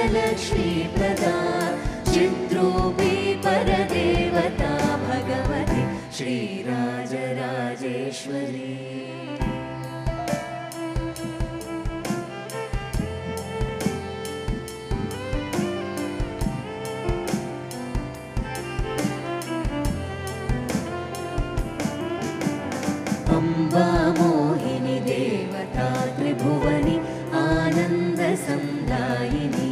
अष्टलक्ष्मी प्रदा चिद्रूपी परदेवता भगवती श्रीराजराजेश्वरी। अम्बा मोहिनी देवता त्रिभुवनी आनंद संदायिनी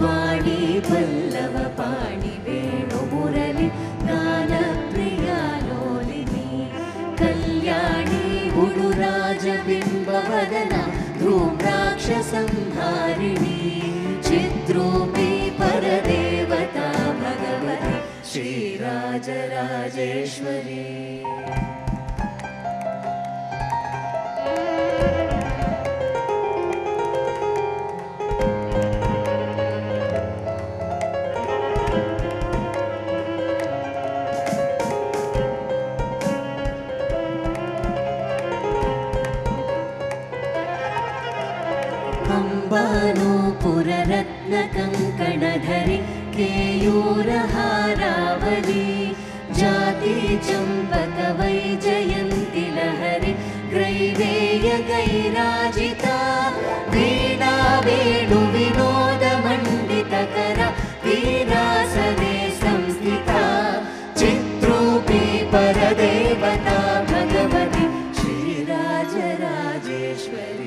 वाणी पल्लव पाणि वेणु मुरली गान प्रिया लोलिनी कल्याणी उडुराजबिंब वदना ध्रुम्राक्ष संहारिणी चिद्रूपी परदेवता भगवती श्रीराजराजेश्वरी। अम्बानूपुररत्नकङ्कणधरि केयूरहारावली जाति चम्पकवैजयन्ति लहरि ग्रैवेयगैराजिता वीणा वेणुविनोदमण्डितकरा वीरासने संस्थिता चिद्रूपी परदेवता भगवती श्रीराजराजेश्वरी।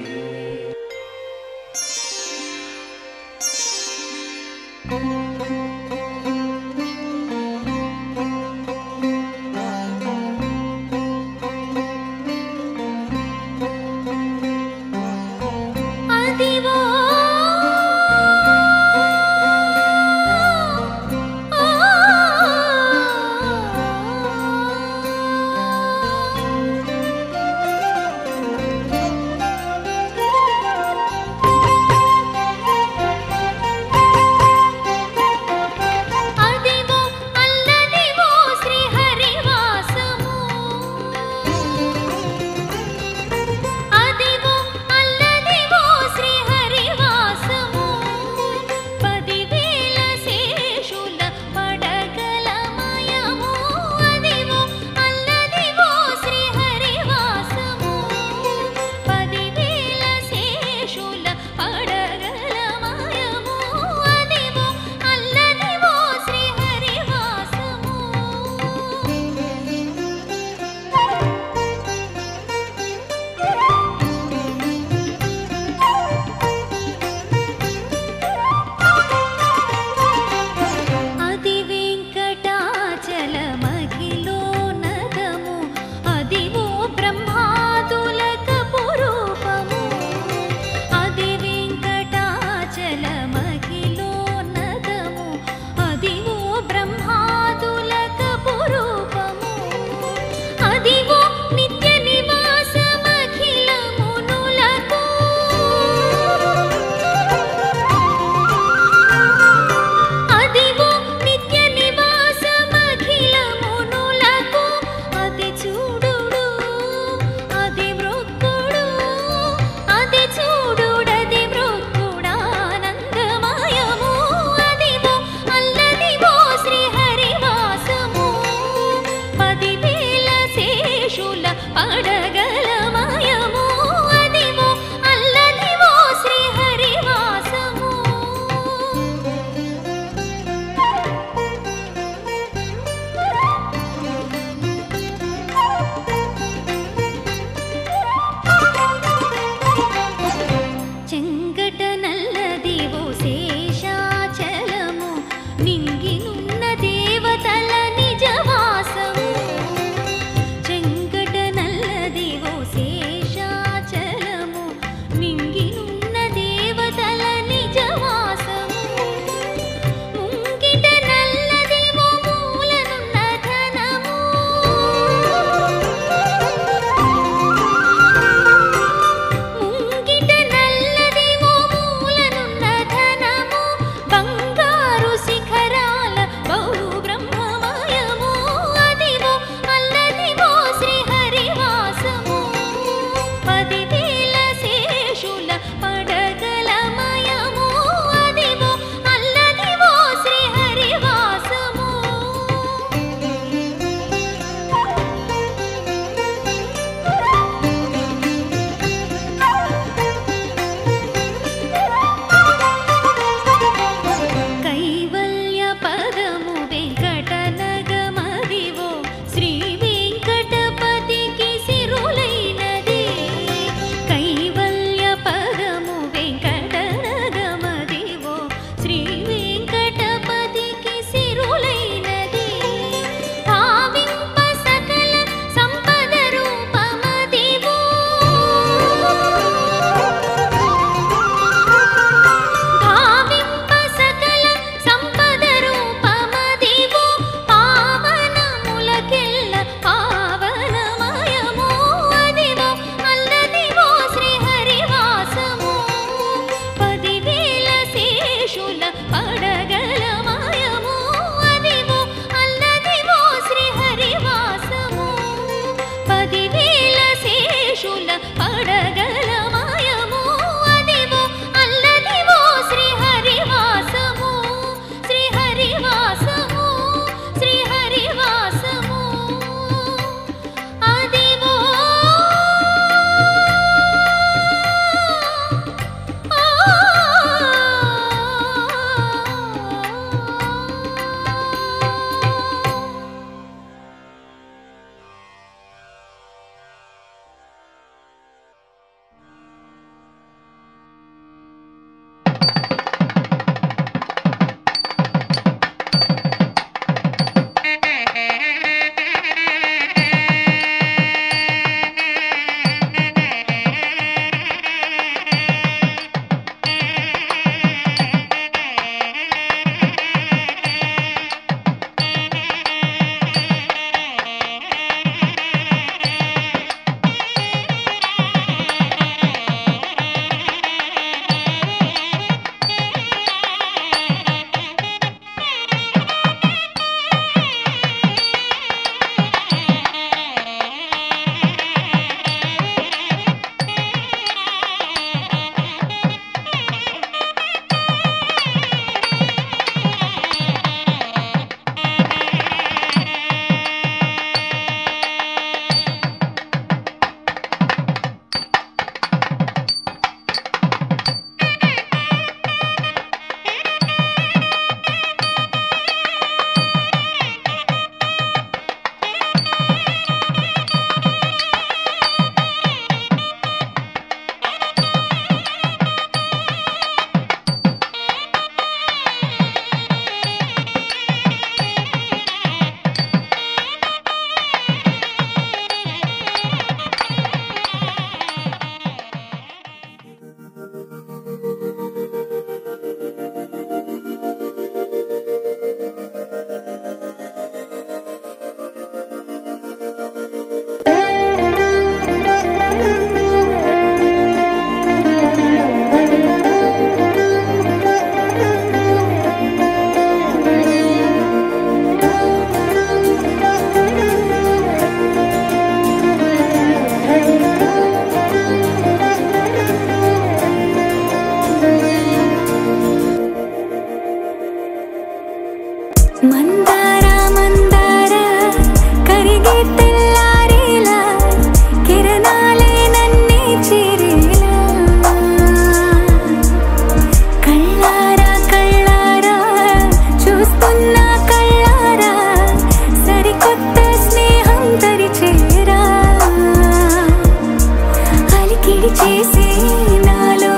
నాలో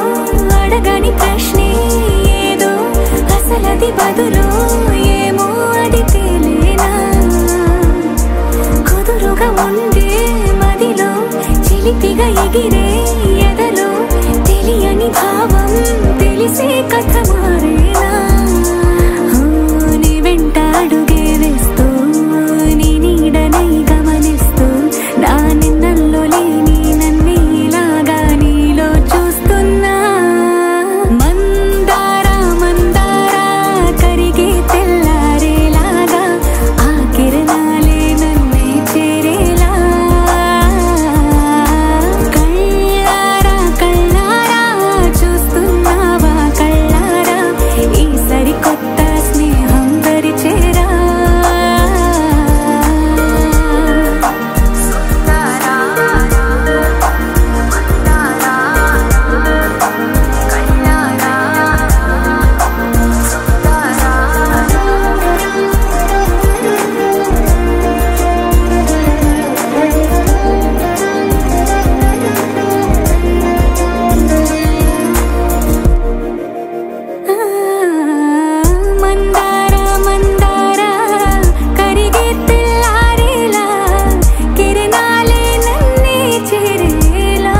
అడగని ప్రశ్నే ఏదో అసలది బదులు ఏమో అది తేలేనా కుదురుగా ఉండే మదిలో చిలిపిగా ఎగిరే ఎదలో తెలియని భావం తెలిసే కథ మారేనా నీ వెంట అడుగే వేస్తూ నీ నీడనై గమనిస్తూ నా నిన్నల్లో లేని నన్నే ఇలాగా నీలో చూస్తున్నా మందారా మందారా కరిగే తెల్లారేలాగా ఆ కిరణాలే నన్నే చేరేలా కళ్ళారా కళ్ళారా చూస్తున్నావా కళ్ళారా ఈ సరికొత్త స్నేహం దరిచేరా మందారా మందారా కరిగే తెల్లారేలా కిరణాలే నన్నే చేరేలా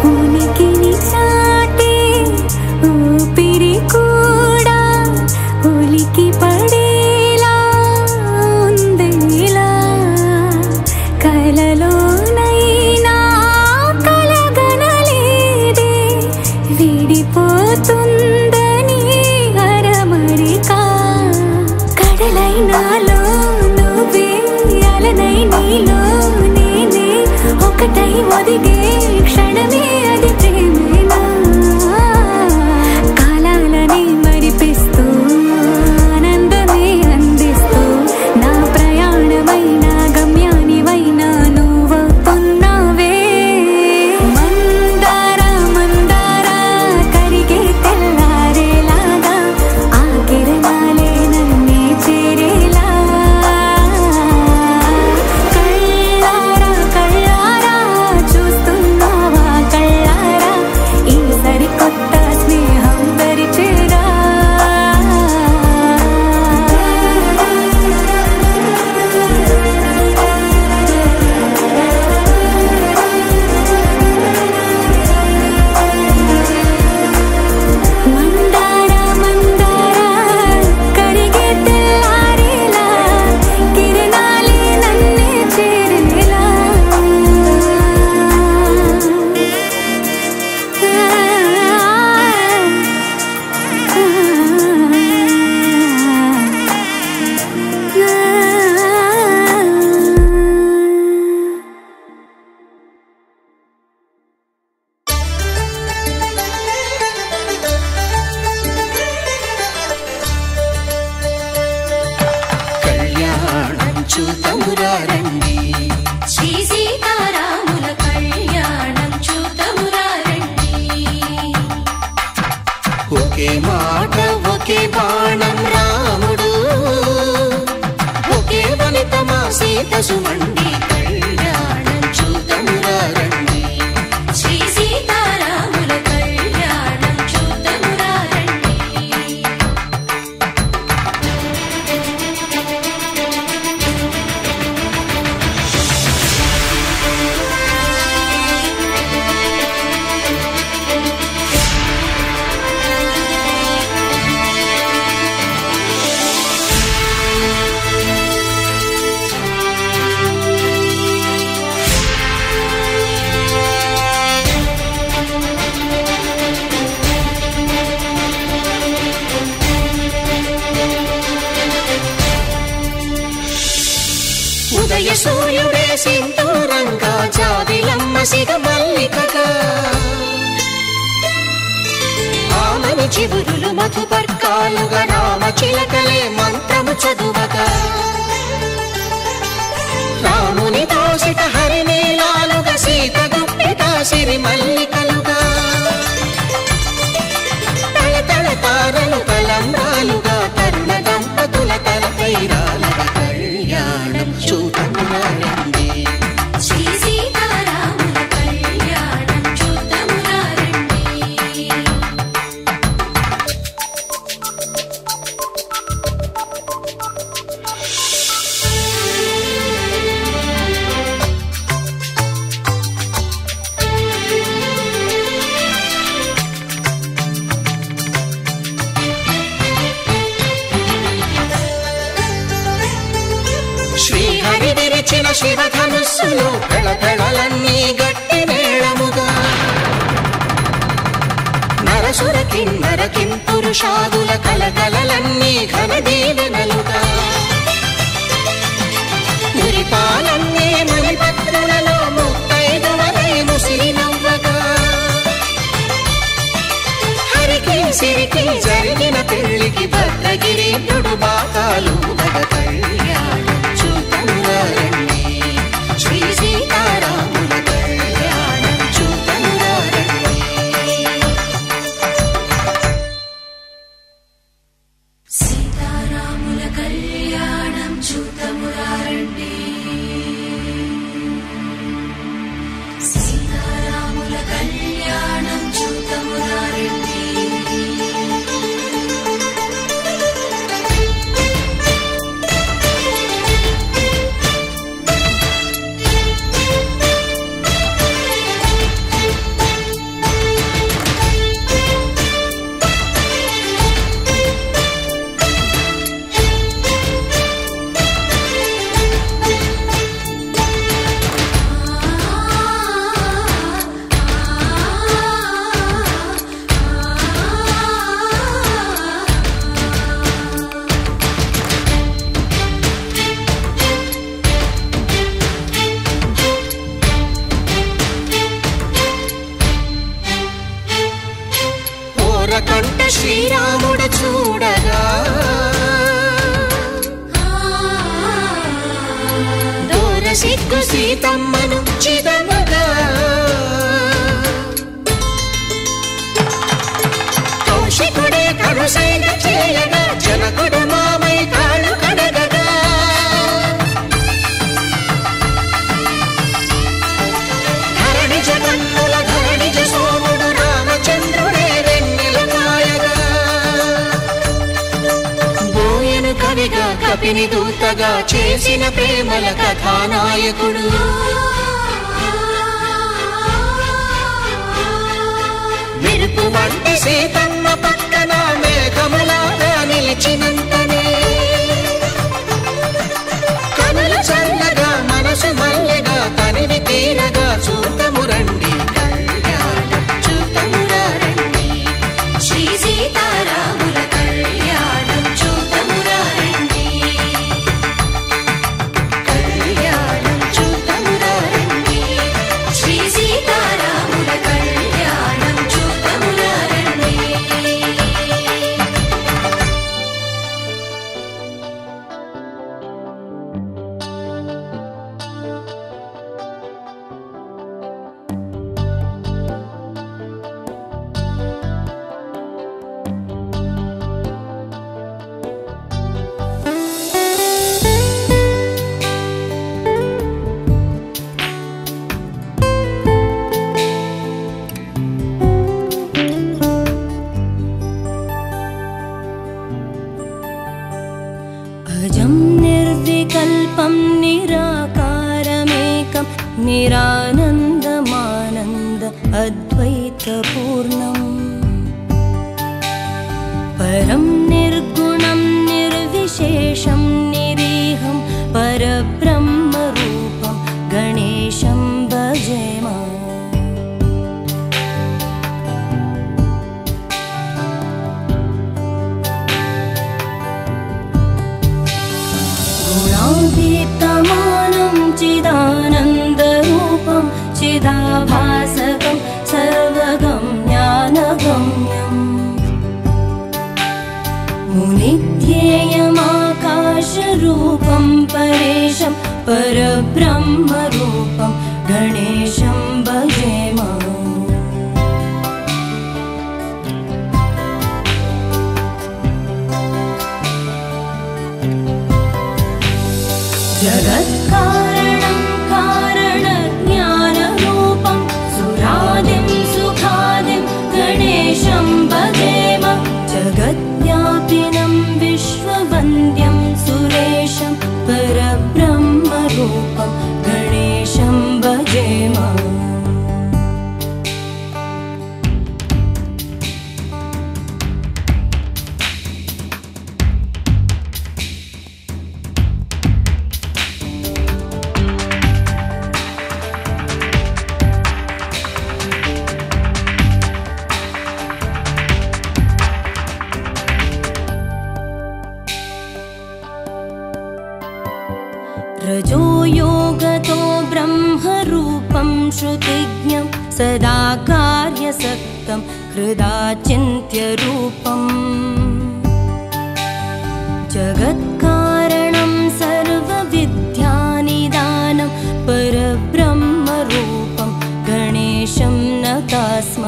ఉనికిని చాటే ఊపిరి కూడా ఉలికి పడేలా ఉందేలా కలలోనైనా కలగనలేదే విడిపోతుందని అరమరిక కడలై నాలో నువ్వే అలనై నీలో నేనే ఒకటై ఒదిగే క్షణమే అది ప్రేమేనా కాలాలని మరిపిస్తూ ఆనందమే అందిస్తూ నా ప్రయాణమైన గమ్యానివైనా నువ్వవుతున్నావే మందారా మందారా కరిగే తెల్లారేలాగా ఆ కిరణాలే నన్నే చేరేలా కళ్ళారా కళ్ళారా చూస్తున్నావా కళ్ళారా ఈ సరికొత్త స్నేహం దరిచేరా మందారా మందారా కరిగే తెల్లారేలా కిరణాలే నన్నే చేరేలా కళ్యాణం చూతమురా రండి శ్రీ సీతారాముల కళ్యాణం చూతమురా రండి ఒకే మాట ఒకే బాణం రాముడు ఒకే వనిత మా సీత సుమండి కళ్యాణం చూతమురా రండి శ్రీ సీతారాముల కళ్యాణం చూతమురా రండి సూర్యుడే సింధూరంగా జాబిలమ్మ సిగ మల్లికగా ఆమని చివురులు మధుపర్కాలుగా రామ చిలకలే మంత్రము చదువగా రాముని దోసిట హరినీలాలుగా సీత గుప్పిట సిరి మల్లికలుగా తళతళ తారలు తలంబ్రాలుగా తరుణ దంపతుల తలపైరాలుగా కళ్యాణం చూడమురారండి శ్రీ సీతారాముల కళ్యాణం చూడమురారండి శ్రీహరి విరిచిన శివధనుస్సులు పెళపెళలన్నీ గట్టి మేళముగా నరసుర కిన్నర కింపురుషాదుల కలకలలన్నీ ఘన దీవెనలుగా మురిపాలన్నీ మణిపత్రులలో ముత్తైదువలై ముసిరి నవ్వగా హరికి సిరికి జరిగిన పెళ్లికి భద్రగిరీంద్రుడు బాకాలు కళ్యాణం చూడమురారండి శ్రీ సీతారాముల కళ్యాణం చూడమురారండి సీతారాముల కళ్యాణం చూడమురారండి సీతారాముల కళ్యాణం చూడమురారండి కంట శ్రీరాముడు చూడగా దూర సిగ్గు సీతమ్మను చిదమగా కౌశికుడే కరుసైన చేయగా జనకుడు మామై కాళ్ళు కడగగా ధరణి జగన్నుల ధరణిజ సోముడు రామచంద్రుడే కవిగా కపిని దూతగా చేసిన ప్రేమల కథానాయకుడు మెరుపు వంటి సీతమ్మ పక్కన మేఘములాగా నిలిచినంతనే కనులు చల్లగా మనసు మల్లెగా తనివి తీరగా చూడమురండి కళ్యాణం చూడమురారండి శ్రీ సీతారాముల కళ్యాణం చూడమురారండి కళ్యాణం చూడమురారండి శ్రీ సీతారాముల కళ్యాణం చూడమురారండి अजं निर्विकल्पं निराकारमेकं निरानन्दमानन्द अद्वैतपूर्णम् परं निर्गुणं निर्विशेषं निरीहं परब्रह्मरूपं गणेशं भजेम गुणातीतमानं च परब्रह्मरूपं गणेशं भजेम जगत्कारणं कारणज्ञानरूपं सुरादिं सुखादिं गणेशं भजेम जगद्व्यापिनं विश्ववन्द्यं सुरेशं परब्रह्मरूपं गणेशं भजेम रजो योगतो ब्रह्मरूपं श्रुतिज्ञं सदा कार्यसक्तं हृदा चिन्त्यरूपम् जगत्कारणं सर्वविद्यानिदानं परब्रह्मरूपं गणेशं नतास्म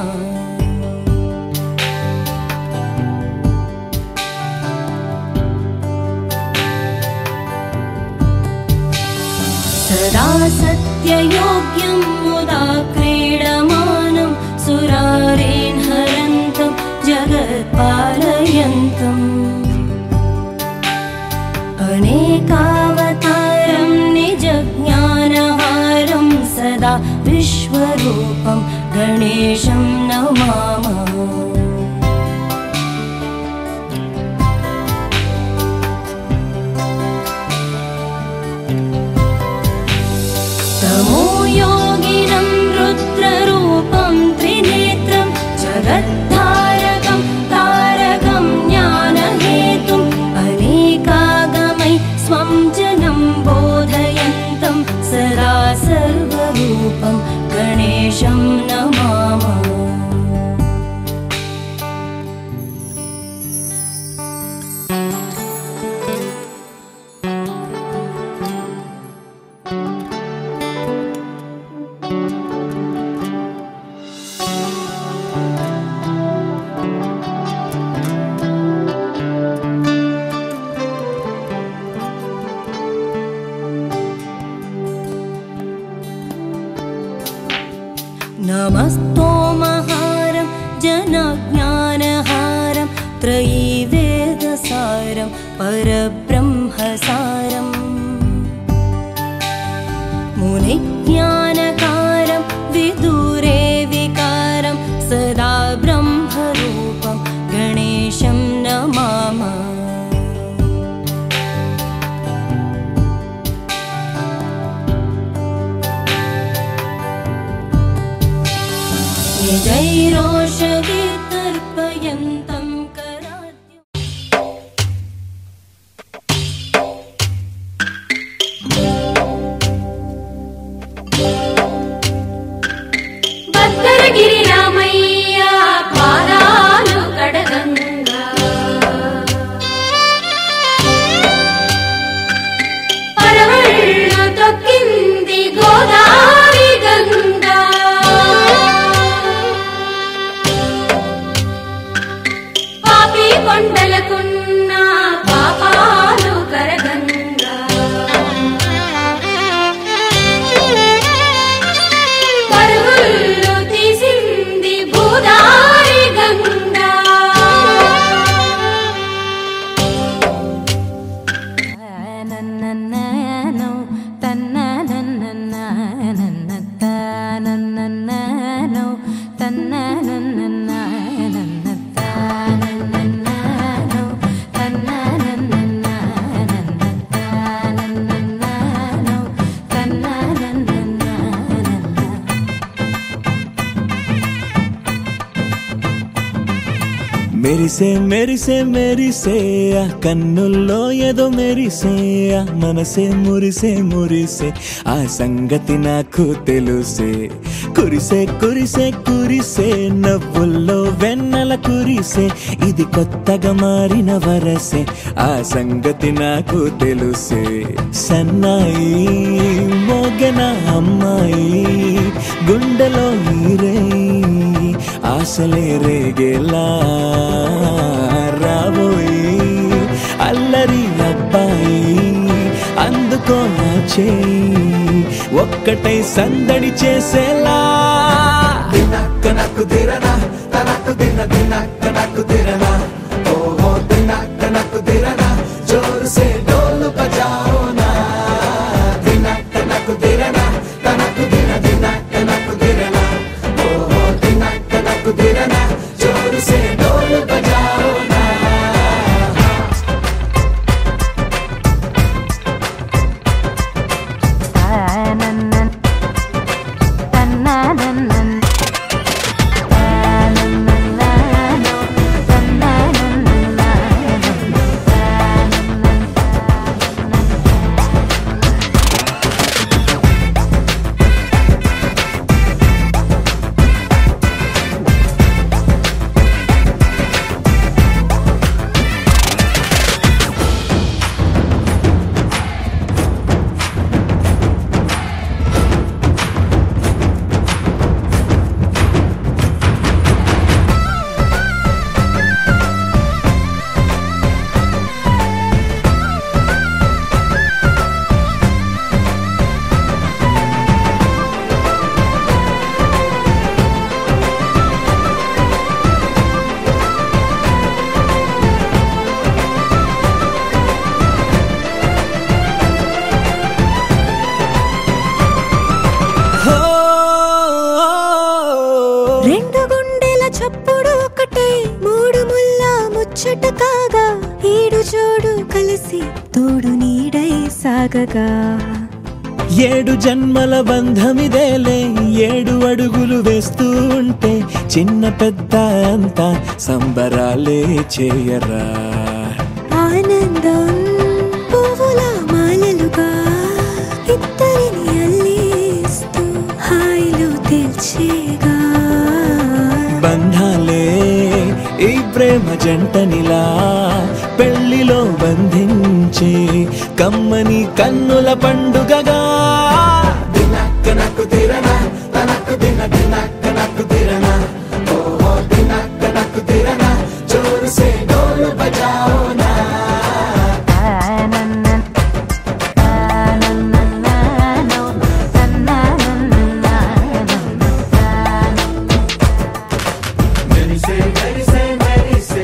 सदा सत्ययोग्यं मुदा क्रीडमानं सुरारेन् हरन्तं जगत्पालयन्तम् अनेकावतारं निजज्ञानहारं सदा विश्वरूपं गणेशं नमामः योगिनं रुद्ररूपं त्रिनेत्रं जगद्धारकं तारकं ज्ञानहेतुम् अनेकागमै स्वं जनं बोधयन्तं सदा सर्वरूपं गणेशं नमामः नमस्तोमहारं जनज्ञानहारं त्रयीवेदसारं परब्रह्मसारं मुनिज्ञानकारं विदुरे विकारं सदा ब्रह्मरूपं गणेशं नमामः जैरोषगीतर्पयन्तं कराद्यम् భద్రగిరిరామయ్య పాదాలు కడగంగా పరవళ్ళు తొక్కింది గోదావరి గంగా కొండలకున్న పాపాలు కరగంగా పరుగులు తీసింది మెరిసే మెరిసే మెరిసే కన్నుల్లో ఏదో మెరిసే మనసే మురిసే మురిసే ఆ సంగతి నాకు తెలుసే కురిసే కురిసే కురిసే నవ్వుల్లో వెన్నెల కురిసే ఇది కొత్తగా మారిన వరసే ఆ సంగతి నాకు తెలుసే సన్నాయి మోగన అమ్మాయి గుండెలో ఈరే ఆశలే రేగేలా రాబోయి అల్లరి అబ్బాయి అందుకో నా చేయి ఒక్కటై సందడి చేసేలా దినక్క నాకు దిరనా తనకు దిన దినక్క నాకు దిరనా ఓహో దినక్క నాకు దిరనా జోరు సే డోలు బజాओ నా దినక్క నాకు దిరనా తనకు దిన దినక్క నాకు దిరనా ఓహో దినక్క నాకు దిరనా జోరు సే డోలు బజాओ నా ఏడు జన్మల బంధమిదేలే ఏడు అడుగులు వేస్తూ ఉంటే చిన్న పెద్ద అంతా సంబరాలే చేయరా ఆనందం పువ్వుల మాలలుగా ఇద్దరిని అల్లేస్తూ హాయిలో తెల్చేగా బంధాలే ఈ ప్రేమ జంటనిలా పెళ్లిలో బంధించి కమ్మని కన్నుల పండుగగా దినక్క నాకు దిరనా తనకు దిన దినక్క నాకు దిరనా ఓహో దినక్క నాకు దిరనా జోరు సే డోలు బజాओ నా మెరిసే మెరిసే మెరిసే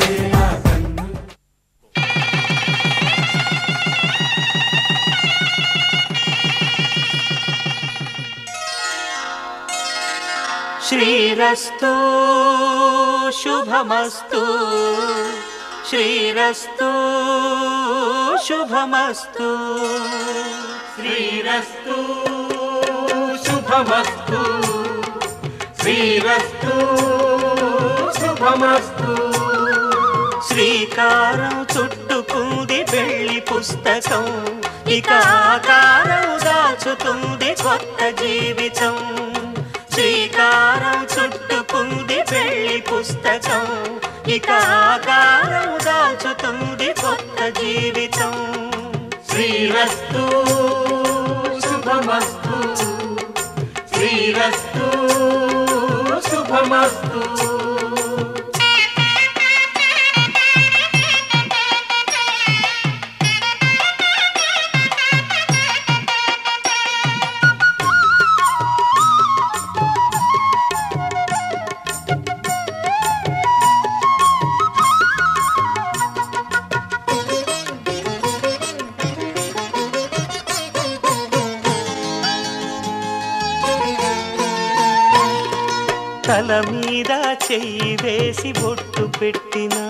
శ్రీరస్తు శుభమస్తు శ్రీరస్తు శుభమస్తు శ్రీరస్తు శుభమస్తు శ్రీరస్తు శుభమస్తు శ్రీకారం చుట్టుకుంది పెళ్లి పుస్తకం ఇక ఆకారం దాచుతుంది కొత్త జీవితం శ్రీకారం చుట్టుకుంది పెళ్లి పుస్తకం ఇక ఆకారం దాచుతుంది కొత్త జీవితం శ్రీరస్తు శుభమస్తు శ్రీరస్తు శుభమస్తు తల మీద చెయ్యి వేసి బొట్టు పెట్టినా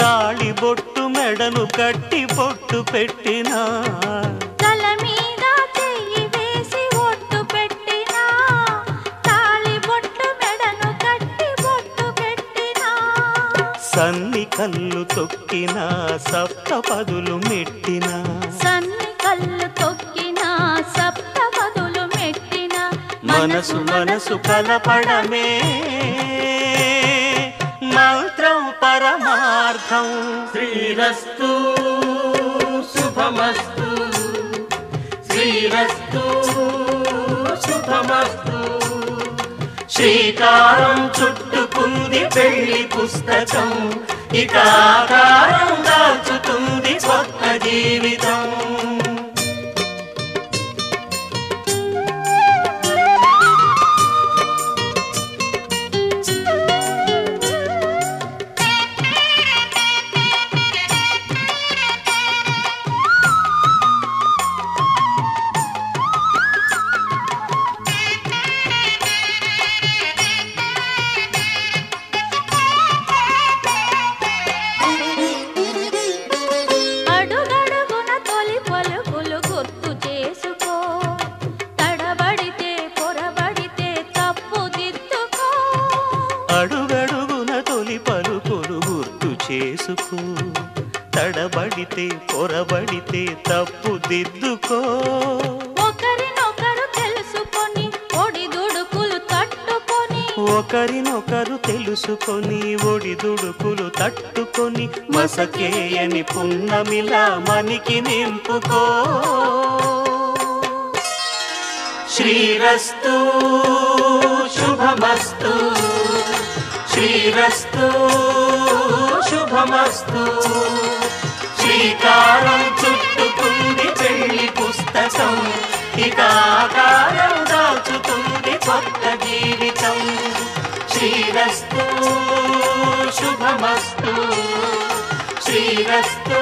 తాళి బొట్టు మెడను కట్టి బొట్టు పెట్టినా తల మీద చెయ్యి వేసి బొట్టు పెట్టినా తాళి బొట్టు మెడను కట్టి బొట్టు పెట్టినా సన్ని కళ్ళు తొక్కిన సప్తపదులు మెట్టిన సన్ని కళ్ళు తొక్కిన సప్తపదులు మెట్టిన మనసు మనసు కలపడమే మంత్రం పరమార్థం. శ్రీరస్తు శుభమస్తు శ్రీరస్తు శుభమస్తు. శ్రీకారం చుట్టుకుంది పెళ్లి పుస్తకం, ఇక ఆకారం దాల్చుతుంది కొత్త జీవితం. తడబడితే పొరబడితే తప్పు దిద్దుకో. ఒకరినొకరు తెలుసుకొని ఒడిదుడుకులు తట్టుకొని ఒకరినొకరు తెలుసుకొని ఒడిదుడుకులు తట్టుకొని మసకేయని పున్నమిలా మనికి నింపుకో. శ్రీరస్తు శుభమస్తు శ్రీరస్తు శుభమస్తు. శ్రీకారం చుట్టుకుంది పెళ్లి పుస్తకం, ఇక ఆకారం దాల్చుతుంది కొత్త జీవితం. శ్రీరస్తు శుభమస్తు శ్రీరస్తు.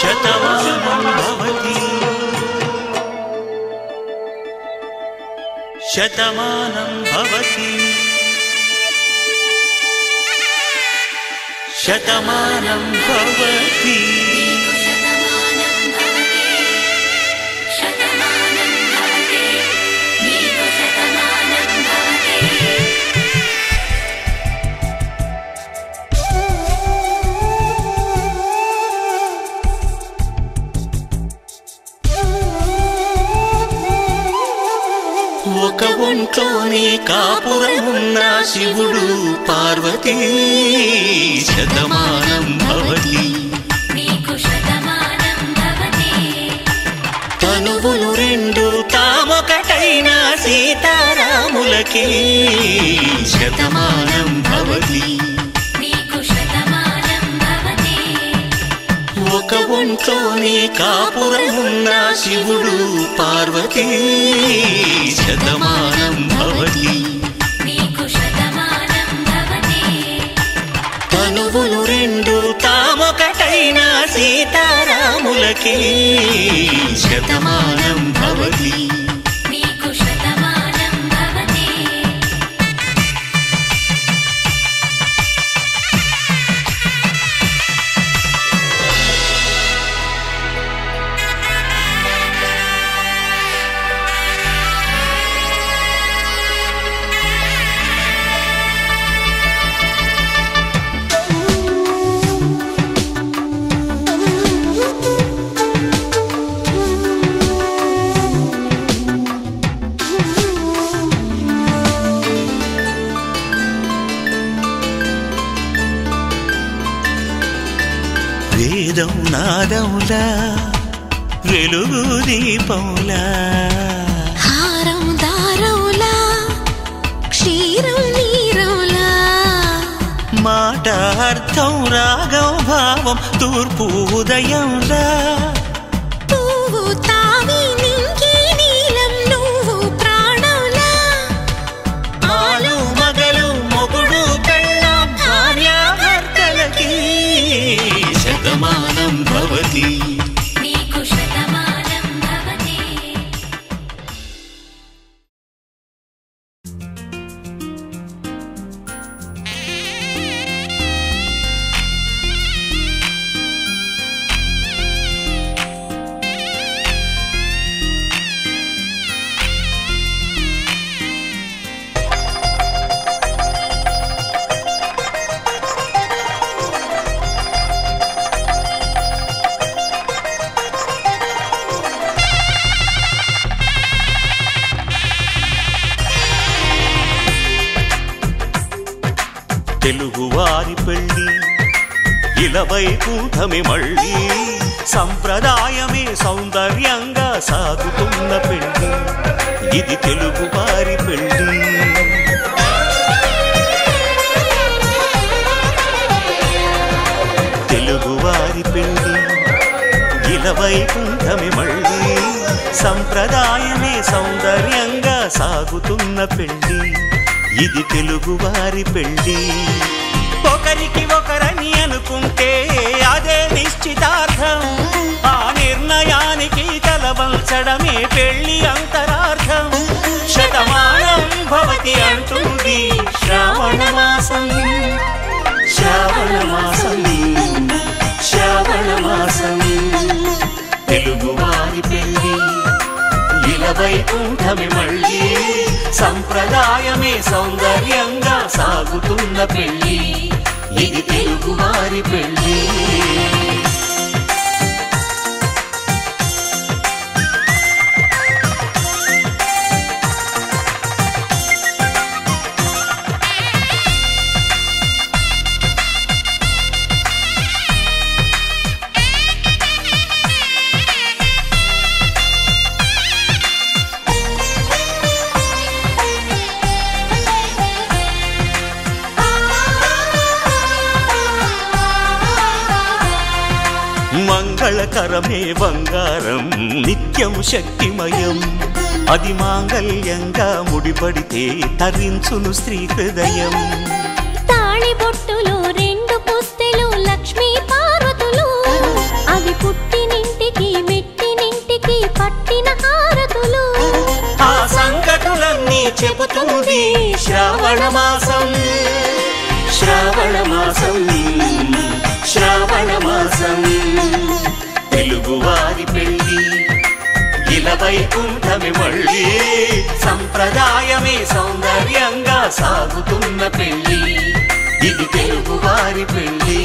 శతమానం భవతి శతమానం భవతి శతమానం భవతి. ఒక ఒంట్లోనే కాపురమున్న శివుడు పార్వతీ శతమానం భవతి. తనువులు రెండు తామొకటైన సీతారాములకి శతమానం భవతి. ఒక ఒంట్లోనే కాపురమున్న శివుడు పార్వతీ శతమానం భవతి. తనువులు రెండు తామొకటైన సీతారాములకి శతమానం భవతి. వేదం నాదములా వెలుగు దీపములా హారం దారములా క్షీరం నీరములా మాట అర్థం రాగం భావం తూర్పు ఉదయంలా పువ్వు తావి నింగి నీలం నువ్వు ప్రాణంలా ఆలు మగలు మొగుడు పెళ్ళాం భార్యాభర్తలకి శతమానం భవతి. తెలుగువారి పెళ్ళి ఇలవైకుంఠమే మళ్ళీ సంప్రదాయమే సౌందర్యంగా సాగుతున్న పెళ్ళి ఇది తెలుగువారి పెళ్ళి తెలుగువారి పెళ్ళి ఇలవైకుంఠమే మళ్ళీ సంప్రదాయమే సౌందర్యంగా సాగుతున్న పెళ్ళి ఇది తెలుగువారి పెళ్ళి ఒకరికి ఒకరని అనుకుంటే అదే నిశ్చితార్థం ఆ నిర్ణయానికి తలవంచడమే పెళ్ళి అంతరార్థం శతమానం భవతి అంటుంది శ్రావణ మాసం శ్రావణ మాసం శ్రావణ మాసం తెలుగువారి పెళ్ళి ఇలవైకుంఠమే మళ్ళీ సంప్రదాయమే సౌందర్యంగా సాగుతున్న పెళ్ళి ఇది తెలుగువారి పెళ్ళి మంగళకరమే బంగారం నిత్యం శక్తిమయం అది మాంగళ్యంగా ముడిపడితే తరించును స్త్రీ హృదయం తాళిబొట్టులో రెండు పుస్తెలు లక్ష్మీ పార్వతులు అవి పుట్టినింటికి మెట్టినింటికి పట్టిన హారతులు ఆ సంకటులన్నీ చెబుతుంది శ్రావణ మాసం శ్రావణ మాసం శ్రావణ మాసం తెలుగువారి పెళ్ళి ఇలవైకుంఠమే మళ్ళీ సంప్రదాయమే సౌందర్యంగా సాగుతున్న పెళ్ళి ఇది తెలుగువారి పెళ్ళి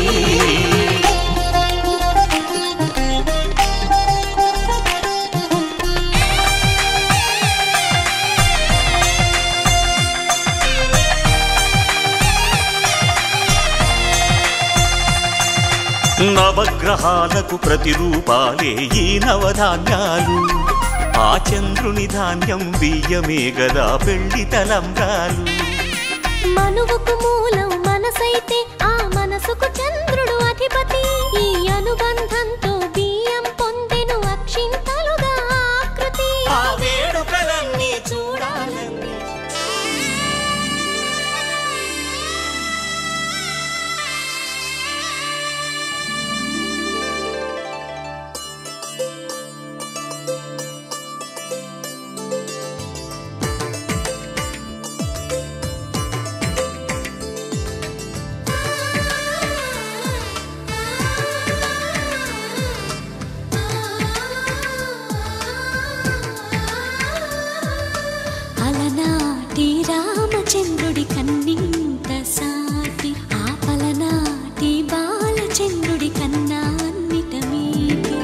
నవగ్రహాలకు ప్రతిరూపాలే ఈ నవధాన్యాలు ఆ చంద్రుని ధాన్యం బియ్యమే గదా పెళ్లి తలంబ్రాలు మనువుకు మూలం మనసైతే ఆ మనసుకు చంద్రుడు అధిపతి ఈ అనుబంధంతో బియ్యం పొందెను అక్షింతలుగా ఆకృతి ఆ వేడుకలన్నీ చూడాలని అలనాటి రామచంద్రుడి కన్నింత సాటి ఆ పలనాటి బాలచంద్రుడి కన్నా అన్నిట మీటి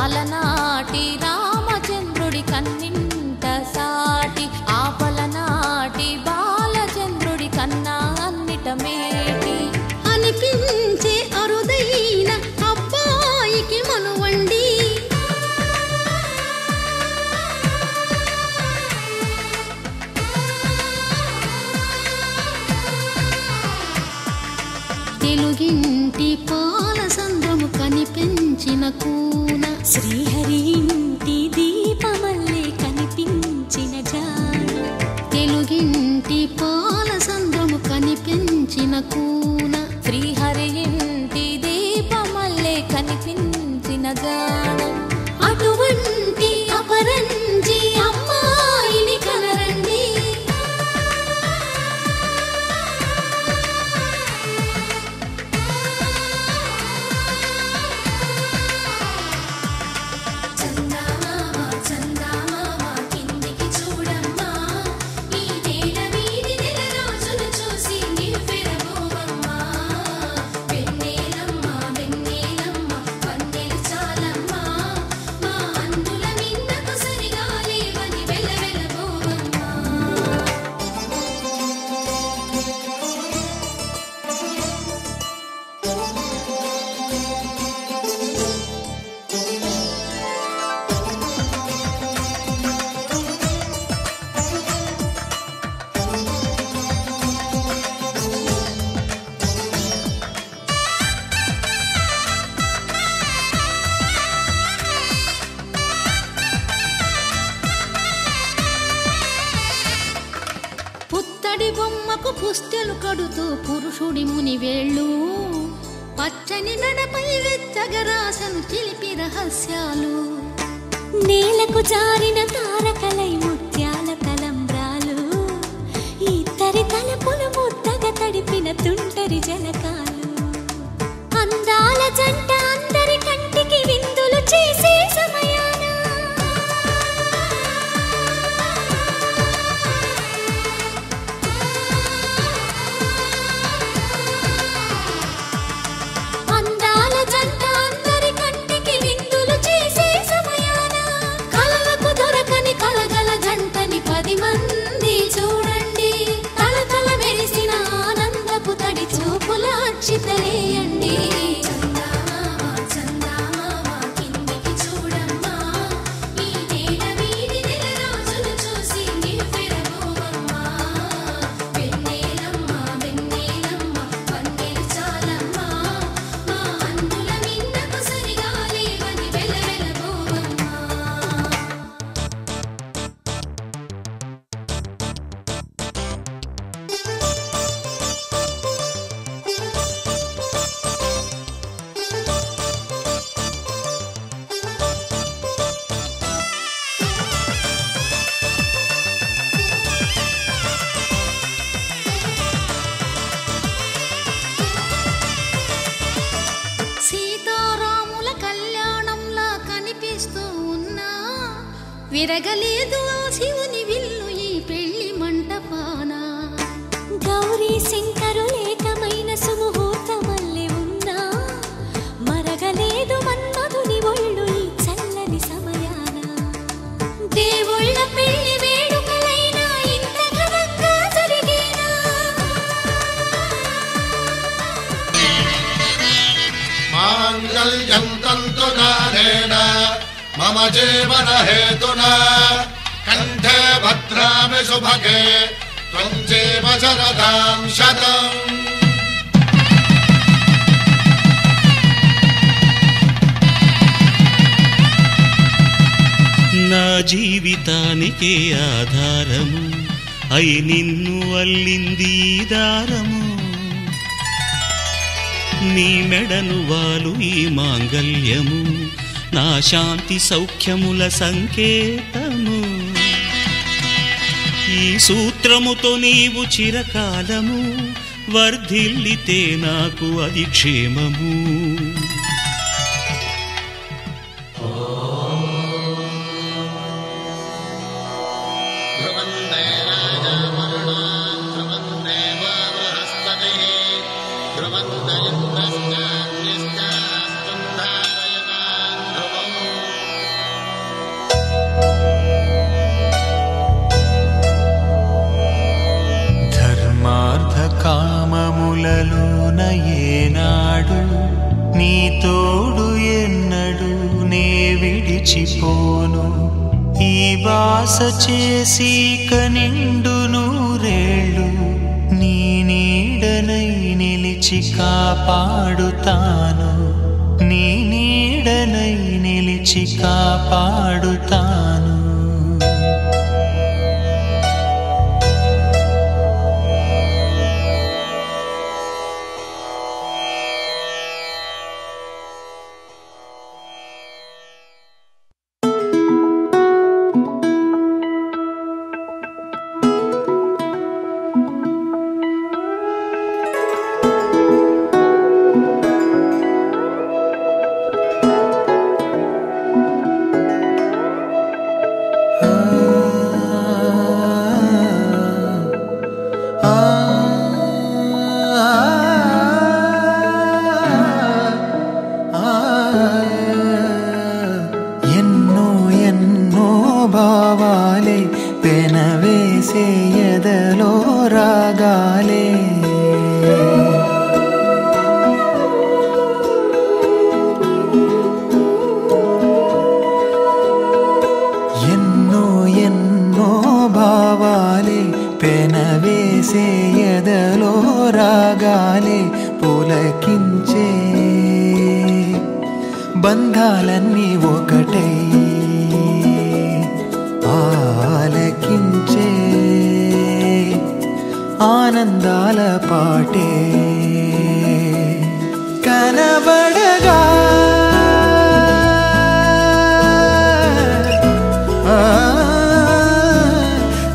అలనాటి రామచంద్రుడి కన్నింట సాటి ఆ పలనాటి బాలచంద్రుడి కన్నా అన్నిట మేటి అనిపించే అరుదైన అబ్బాయికి మనువండి తెలుగింటి పాల సంద్రము కనిపించిన కూన శ్రీహరి ఇంటి దీపమల్లే కనిపించిన జాడ తెలుగింటి పాల సంద్రము కనిపించిన కూన శ్రీహరి ఇంటి దీపమల్లే కనిపించిన జాడ అటువంటి అపరంజి అమ్మాయిని కనరండి చూడమ్మా ఈ నేల వీధి నెల రోజులు చూసి నివ్వెరబోవమ్మా పుత్తడి బొమ్మకు పుస్తెలు కడుతూ పురుషుడి ముని వేళ్ళు పచ్చని నడపై వెచ్చగరాసను చిలిపి రహస్యాలు నేలకు జారిన తారకలై ముత్యాల తలంబ్రాలు ఇద్దరి తలపులు ముద్దగా తడిపిన తుంటరి జలకాలు అందాల జంట అందరి కంటికి విందులు చేసే సమయాన అందాల జంట అందరి కంటికి విందులు చేసే సమయాన కలలకు దొరకని కలగల జంటని 10 మంది చూడండి తలతల మెరిసిన ఆనందపు తడి చూపుల అచ్చితలేయండి సీతారాముల కళ్యాణంలా కనిపిస్తూ ఉన్నా విరగలేదు ఆ శివుని విల్లు ఈ పెళ్లి మంటపాన గౌరీ శంకరులేకమైన సుముహూర్తమల్లె ఉన్నా మరగలేదు మన్మధుని ఒళ్ళు ఈ చల్లని సమయాన దేవుళ్ళ పెళ్లి వేడుకలైనా ఇంత ఘనంగా జరిగేనా మాంగళ్యం తంతునానేన మమ జీవన హేతునా కంఠే భద్రామి శుభగే త్వం జీవ శరదాం శతం నా జీవితానికే ఆధారము అయి నిన్ను అల్లింది ఈ దారము నీ మెడను వాలు ఈ మాంగళ్యము నా శాంతి సౌఖ్యముల సంకేతము ఈ సూత్రముతో నీవు చిరకాలము వర్ధిల్లితే నాకు అది క్షేమము కామములలోన ఏనాడు నీ తోడు ఎన్నడు నే విడిచిపోను ఈ బాస చేసి కనిండు నూరేళ్ళు నీ నీడనై నిలిచి కాపాడుతాను నీ నీడనై నిలిచి కాపాడుతాను భావాలే పెనవేసే ఎదలో రాగాలే ఎన్నో ఎన్నో భావాలే పెనవేసే ఎదలో రాగాలే పులకించే బంధాలన్నీ ఒకటై ఆలకించే ఆనందాల పాటే కనబడగా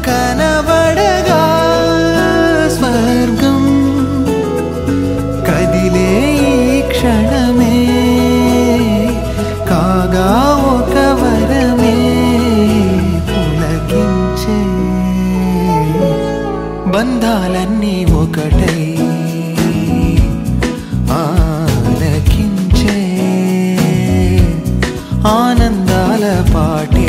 కనబడగా స్వర్గం కదిలే ఈ క్షణమే కాగా ఒక వరమే పులకించే బంధాలన్నీ ఒకటై ఆలకించే ఆనందాల పాటే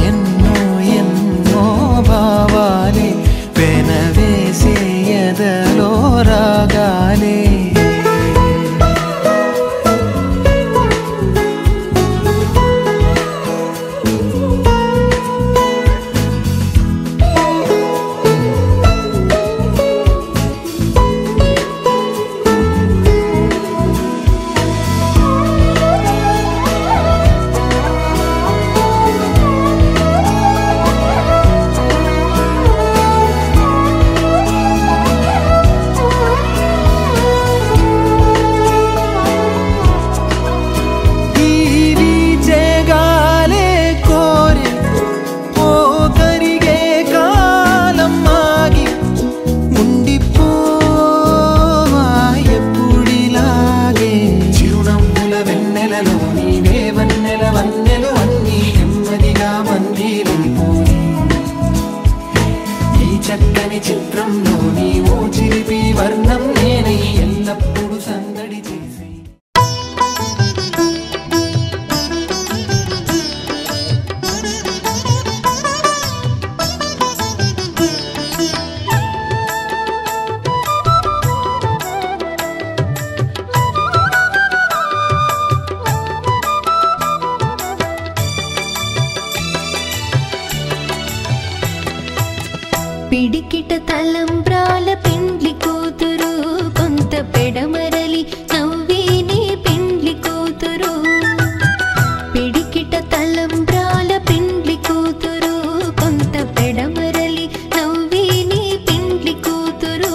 ఎన్నో ఎన్నో భావాలే వెనవేసే ఎదలో రాగాలే చక్కని చిత్రంలో నీవో చిలిపి వర్ణం నేనై ఎల్లప్పుడూ సందడి చేసి పిడికిట తలంబ్రాల పెండ్లి కూతురు కొంత పెడమరలి నవ్వేనే పెండ్లి కూతురు పిడికిట తలంబ్రాల పెండ్లి కూతురు కొంత పెడమరలి నవ్వేనే పెండ్లి కూతురు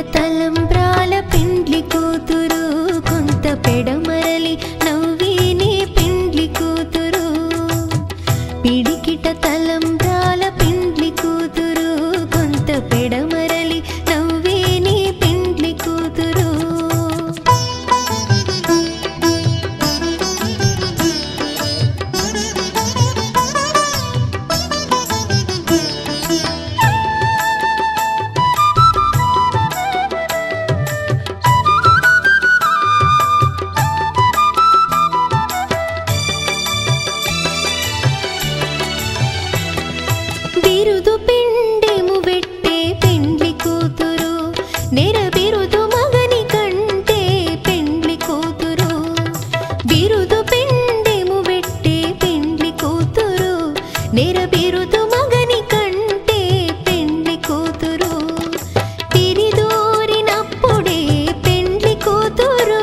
తలంబ్రాల పెండ్లి కూతురు కొంత పెడమరలి నవ్వేనే పెండ్లి కూతురు పిడికిట తలంబ్రాల పెండ్లి కూతురు కొంత పెడమరలి నవ్వేనే పెండ్లి కూతురు బిరుదు పిండెము వెట్టే పెండ్లి కూతురు నెరబిరుదు మగని కంటే పెండ్లి కూతురు బిరుదు పిండెము వెట్టే పెండ్లి కూతురు నెరబిరుదు మగని కంటే పెండ్లి కూతురు పిరిదూరినప్పుడే పెండ్లి కూతురు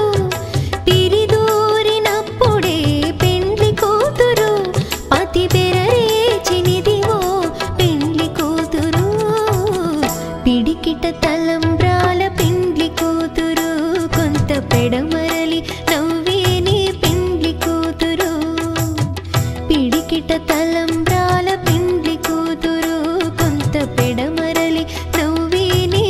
పిరిదూరినప్పుడే పెండ్లి కూతురు పతి బెరరేచినిదివో పెండ్లి కూతురు పిడికిట తలంబ్రాల పెండ్లి కూతురు కొంత పెడమరలి నవ్వేనే పెండ్లి కూతురు పిడికిట తలంబ్రాల పెండ్లి కూతురు కొంత పెడమరలి నవ్వేనే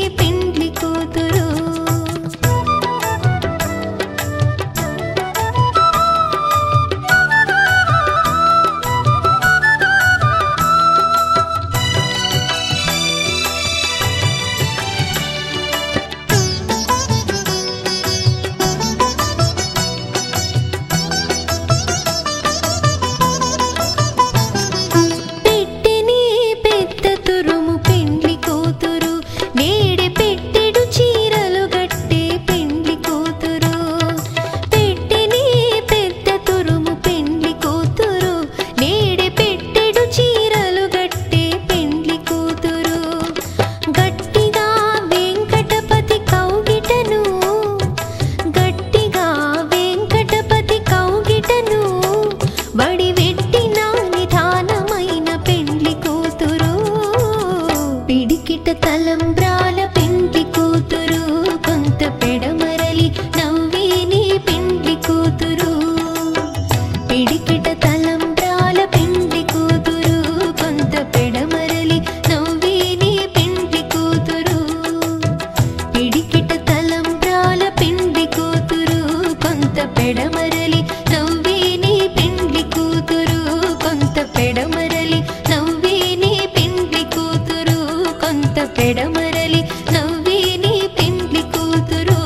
తలంబ్రాల పెండ్లి కూతురు కొంత పెడమరలి నవ్వే నీ పెండ్లి కూతురు పిడికిట తలంబ్రాల పెండ్లి కూతురు కొంత పెడమరలి నవ్వే నీ పెండ్లి కూతురు పిడికిట తలంబ్రాల పెండ్లి కూతురు కొంత పెడమరలి నవ్వే నీ పెండ్లి కూతురు కొంత పెడమరలి నవ్వే నీ పెండ్లి కూతురు కొంత పెడమరలి నవ్వే నీ పెండ్లి కూతురు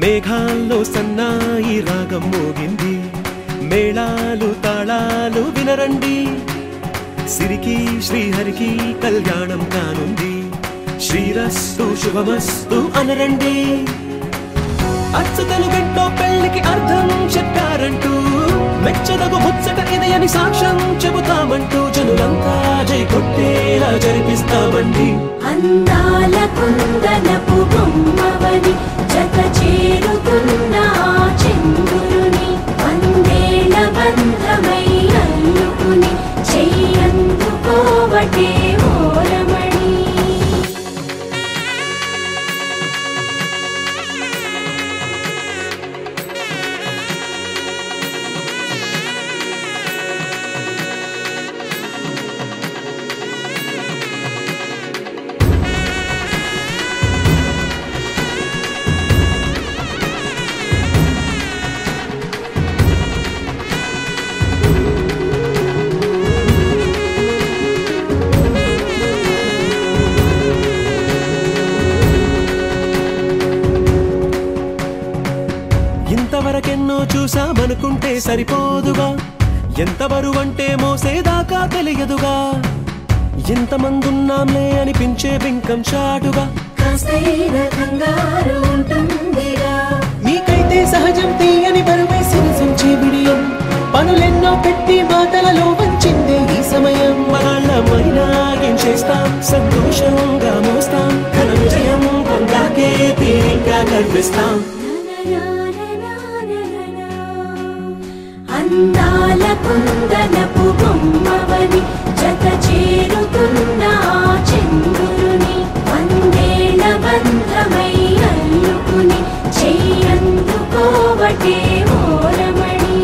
మేఘాల్లో సన్నాయి రాగం మోగింది మేళాలు తాళాలు వినరండి సిరికి శ్రీహరికి కళ్యాణం కానుంది శ్రీరస్తు శుభమస్తు అనరండి అచ్చతలు గంటో పెళ్లికి అర్థం చెప్పారంటూ మెచ్చదగు ముచ్చట ఇది అని సాక్ష్యం చెబుతామంటూ జనులంతా జై కొట్టేలా జరిపిస్తామండి అందాల కుందనపు బొమ్మవని జత చేరుకున్న చంద్రుని వందేళ్ల బంధమై అల్లుకుని చెయ్యందుకోవటే ఓరమణి ఇంతవరకెన్నో చూసామనుకుంటే సరిపోదుగా ఎంత బరువంటే మోసేదాకా తెలియదుగా ఇంతమందున్నాంలే అనిపించే బింకం చాటుగా మీకైతే సహజం తీయని బరువై సిరిసంచే బిడియం పనులెన్నో పెట్టి మాటలలో వంచిందే ఈ సమయం మనాళ్ళమైనా ఏం చేస్తాం సంతోషంగా మోస్తాం ఘన విజయం పొందాకే తీరిగ్గా గర్విస్తాం అందాల కుందనపు బొమ్మవని జత చేరుకున్న చంద్రుని వందేళ్ల బంధమై అల్లుకుని చెయ్యందుకోవటే ఓరమణి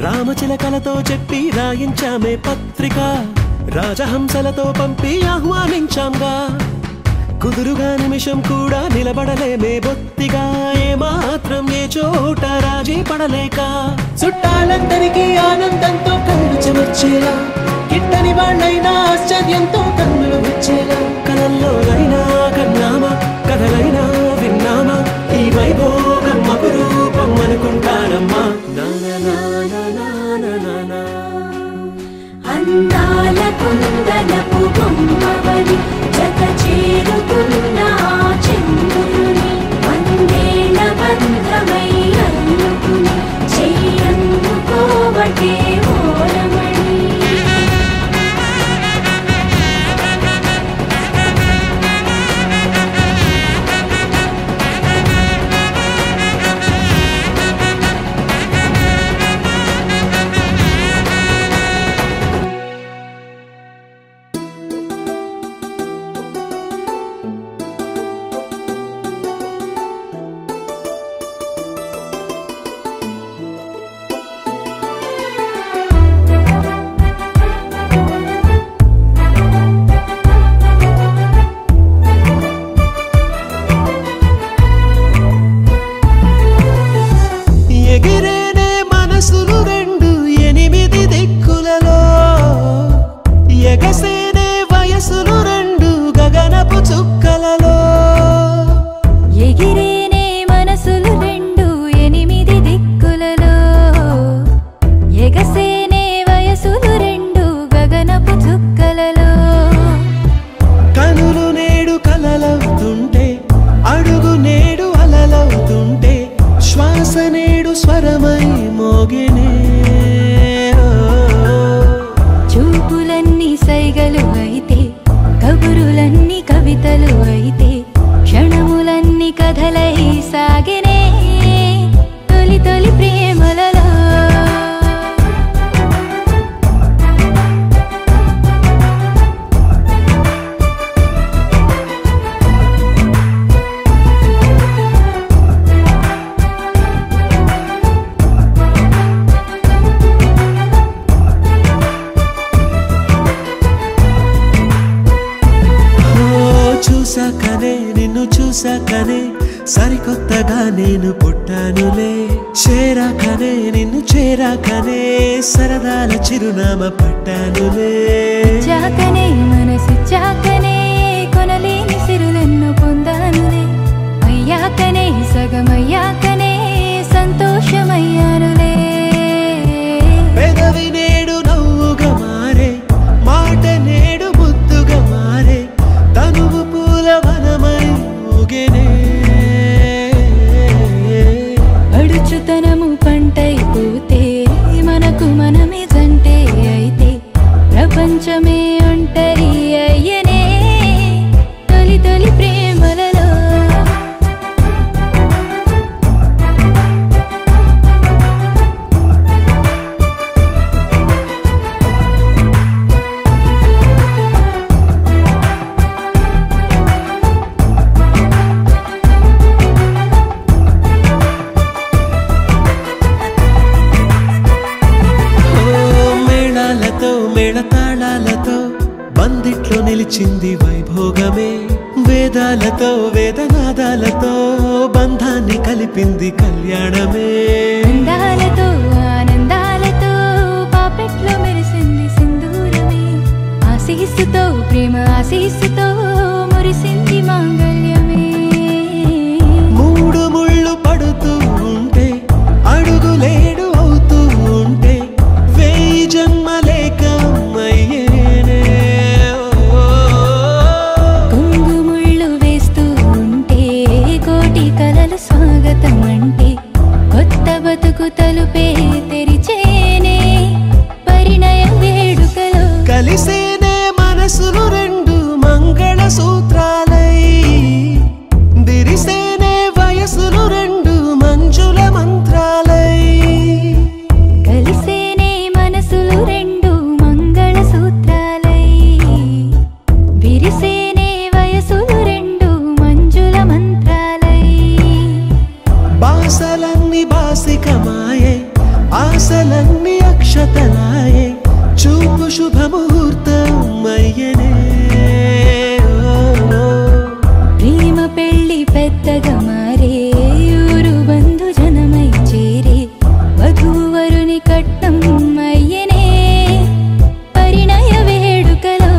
రామచిలకలతో చెప్పి రాయించామే పత్రిక రాజహంసలతో పంపి ఆహ్వానించాంగా కుదురుగా నిమిషం కూడా నిలబడలేమే బొత్తిగా ఏమాత్రం ఏ చోట రాజీ పడలేక చుట్టాలందరికీ ఆనందంతో కళ్ళు చెమర్చేలా గిట్టని వాళ్ళైనా ఆశ్చర్యంతో కన్నులు వచ్చేలా కలల్లోనైనా కన్నామా కథలైనా విన్నామా ఈ వైభోగం అపురూపం అనుకుంటానమ్మా అందాల కుందనపు బొమ్మవని జత చేరుకున్న చంద్రుని వందేళ్ల బంధమై అల్లుకుని చెయ్యందుకోవటే ఓరమణి మోగెనే చూపులన్నీ సైగలు అయితే కబురులన్నీ కవితలు అయితే క్షణములన్నీ కథలై సాగెనే తొలి తొలి ప్రేమలలో చూసాకనే నిన్ను చూసాకనే సరికొత్తగా నేను పుట్టానులే చేరాకనే నిన్ను చేరాకనే సరదాల చిరునామా పట్టానులే చాకనే మనసు చాకనే కొనలేని సిరులెన్నో పొందానులే అయ్యాకనే సగమయ్యాకనే సంతోషమయ్యానులే పెదవి నేడు నవ్వుగా మారే మాట నేడు ముద్దుగా మారే తనువు పూల వనమై ఊగెనే అడుచుతనము పంటైపోతే మనకు మనమే జంటే అయితే ప్రపంచమే ఒంటరి అయ్యనే తొలి తొలి ప్రేమలలో మేళతాళాలతో బందిట్లో నిలిచింది వైభోగమే వేదాలతో వేదనాదాలతో బంధాన్ని కలిపింది కళ్యాణమే అందాలతో ఆనందాలతో పాపెట్లో మెరిసింది సింధూరమే ఆశీస్సుతో ప్రేమ ఆశీస్సుతో మురిసింది మాంగళ్యమే మూడు ముళ్ళు పడుతూ ఉంటే అడుగులేడు అవుతూ ఉంటే వేయి జన్మలేకమయ్యేనే కొంగు ముళ్ళు వేస్తూ ఉంటే కోటి కలలు స్వాగతం అంటే కొత్త బతుకు తలుపే తెరిచేనే పరిణయ వేడుకలో కలిసేనే మనసులు రెండు మంగళ సూత్రాలై దిరిసేనే వయసులు రెండు మంజుల మంత్రాలై కలిసేనే మనసులు రెండు మంగళ సూత్రాలై విరిసేనే వయసులు రెండు మంజుల మంత్రాలై బాసలన్నీ బాసికమాయే ఆశలన్నీ అక్షతలాయే చూపు శుభముహూర్తం అయ్యనే ప్రేమ పెళ్లి పెద్దగా మారే ఊరు బంధు జనమై చేరే వధూవరుని కట్నం అయ్యనే పరిణయ వేడుకలో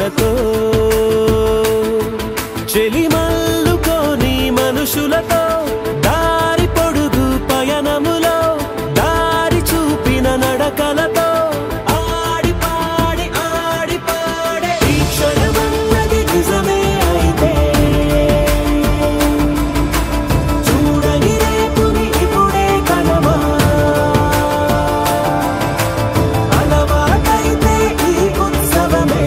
మనసులతో చెలిమల్లుకోని మనుషులతో దారి పొడుగు పయనములో దారి చూపిన నడకలతో ఆడి పాడే ఈ క్షణమన్నది నిజమే అయితే చూడని రేపుని ఇప్పుడే కలవా అలవాటైతే ఈ ఉత్సవమే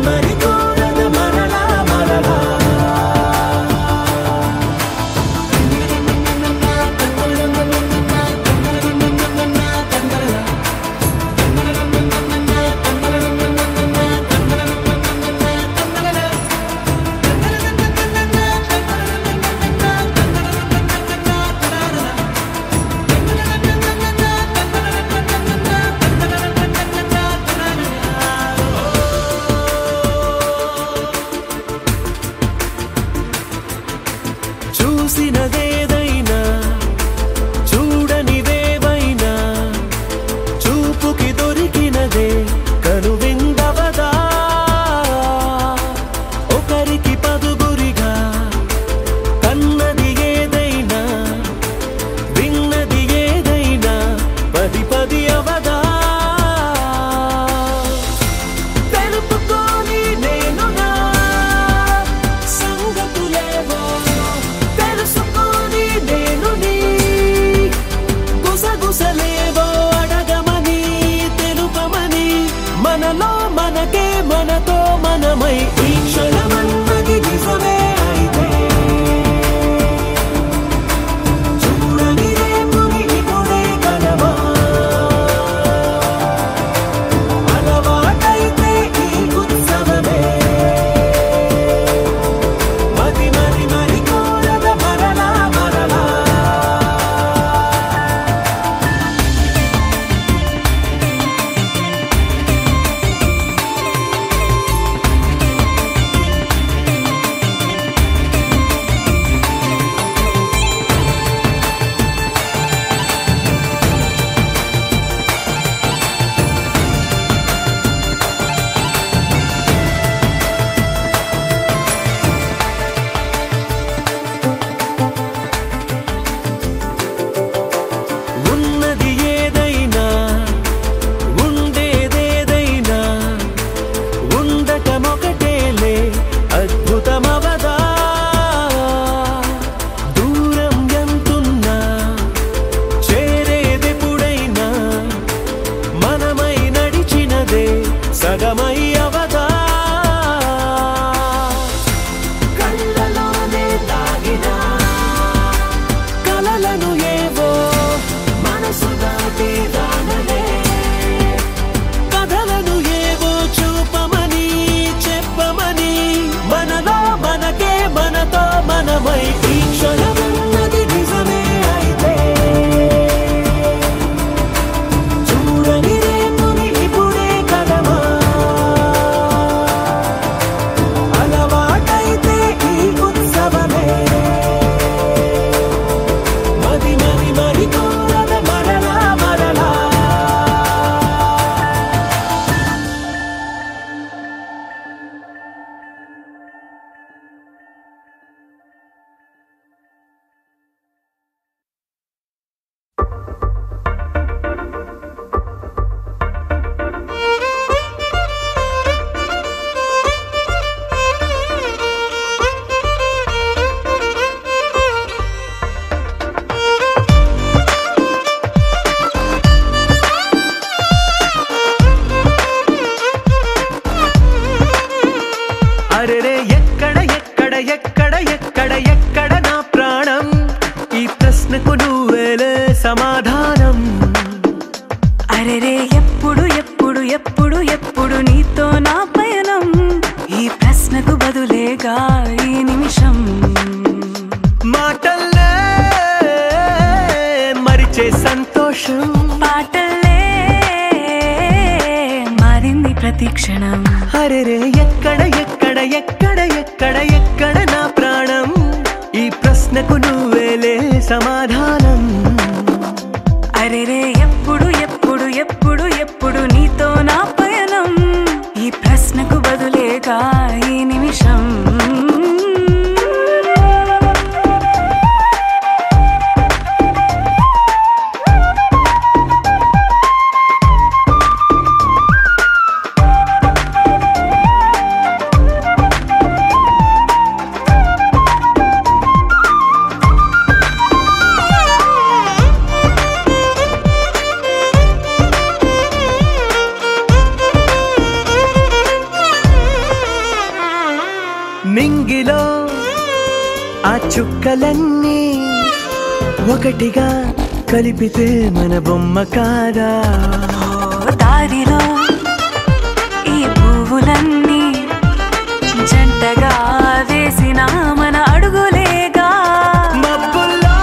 మరి కోరద మరలా చూసినదేదైనా చూడనిదేవైనా చూపుకి దొరికినదే కనువిందవదా ఒకరికి పదుగురిగా కన్నది ఏదైనా విన్నది ఏదైనా పది అవదా తెలుపుకోని నేనునా సంగతులేవో తెలుసుకొని నేను నీ గుసగుసలేవో అడగమని తెలుపమని మనలో మనకే మనతో మనమై ఈ క్షణమన్నది నిజమే అయితే చూడని రేపుని ఇప్పుడే కలవా అలవాటైతే ఈ ఉత్సవమే మరి కోరద మరలా ఉన్నది ఏదైనా ఉండేదేదైనా ఉండటమొకటేలే అద్భుతమవదా దూరం ఎంతున్నా చేరేదెప్పుడైనా మనమై నడిచినదే సగమై అవదా కళ్ళలోనే దాగిన కలలను ఏవో మనసు దాటి రానలే కథలను ఏవో చూపమని చెప్పమని మనలో మనకే మనతో మనమై ఈ క్షణమన్నది నిజమే అయితే చూడని రేపుని ఇప్పుడే కలవా అలవాటైతే ఈ ఉత్సవమే మరి కోరద మరలా అరెరే ఎక్కడ ఎక్కడ ఎక్కడ ఎక్కడ ఎక్కడ నా ప్రాణం ఈ ప్రశ్నకు నువ్వేలే సమాధానం అరెరే ఎప్పుడు ఎప్పుడు ఎప్పుడు ఎప్పుడు నీతో నా పయనం ఈ ప్రశ్నకు బదులేగా ఈ నిమిషం మాటల్లే మరిచే సంతోషం పాటలే మారింది ప్రతి క్షణం అరెరే ఎక్కడ ఎక్కడ ఎక్కడ ఎక్కడ ఎక్కడ నా ప్రాణం ఈ ప్రశ్నకు నువ్వేలే సమాధానం అరెరే ఎప్పుడు ఎప్పుడు ఎప్పుడు ఎప్పుడు నీతో నా బదులేగా ఈ నిమిషం. నింగిలో ఆ చుక్కలన్నీ ఒకటిగా కలిపితే మన బొమ్మ కాదా? దారిలో ఈ పువ్వులన్నీ జంటగా వేసిన మన అడుగులేగా. మబ్బుల్లో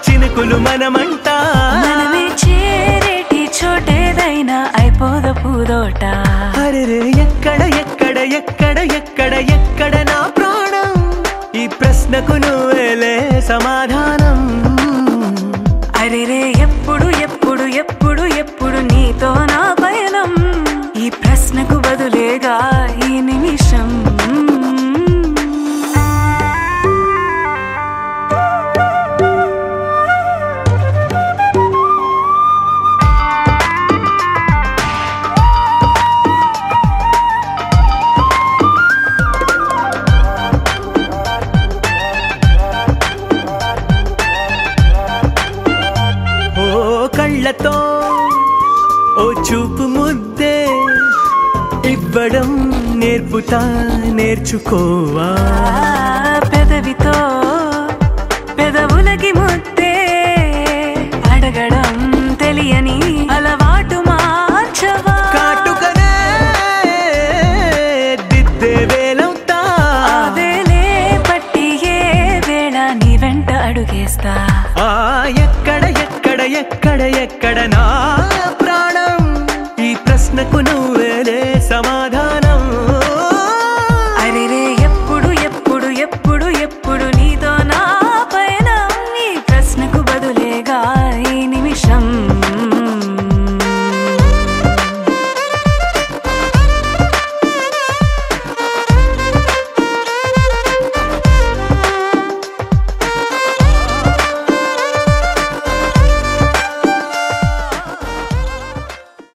చినుకులు మనమంట, మనమే చేరేటి చోటేదైనా అయిపోదు పూదోట. అరెరే ఎక్కడ ఎక్కడ ఎక్కడ ఎక్కడ ఎక్కడ నా ప్రాణం, ఈ ప్రశ్నకు నువ్వేలే సమాధానం. అరెరే ఎప్పుడు ఎప్పుడు ఎప్పుడు ఎప్పుడు నీతో నా పయనం, ఈ ప్రశ్నకు బదులేగా ఈ నిమిషం. కళ్ళతో ఓ చూపు ముద్దే ఇవ్వడం నేర్పుతా, నేర్చుకోవా. పెదవితో పెదవులకి ముద్దే అడగడం తెలియని అలవాటు మార్చవా. కాటుకనే దిద్దే వేలవుతా, వేలే పట్టి ఏ వేళ నీ వెంట అడుగేస్తా. ఎక్కడ ఎక్కడ ఎక్కడ ఎక్కడ నా ప్రాణం, ఈ ప్రశ్నకు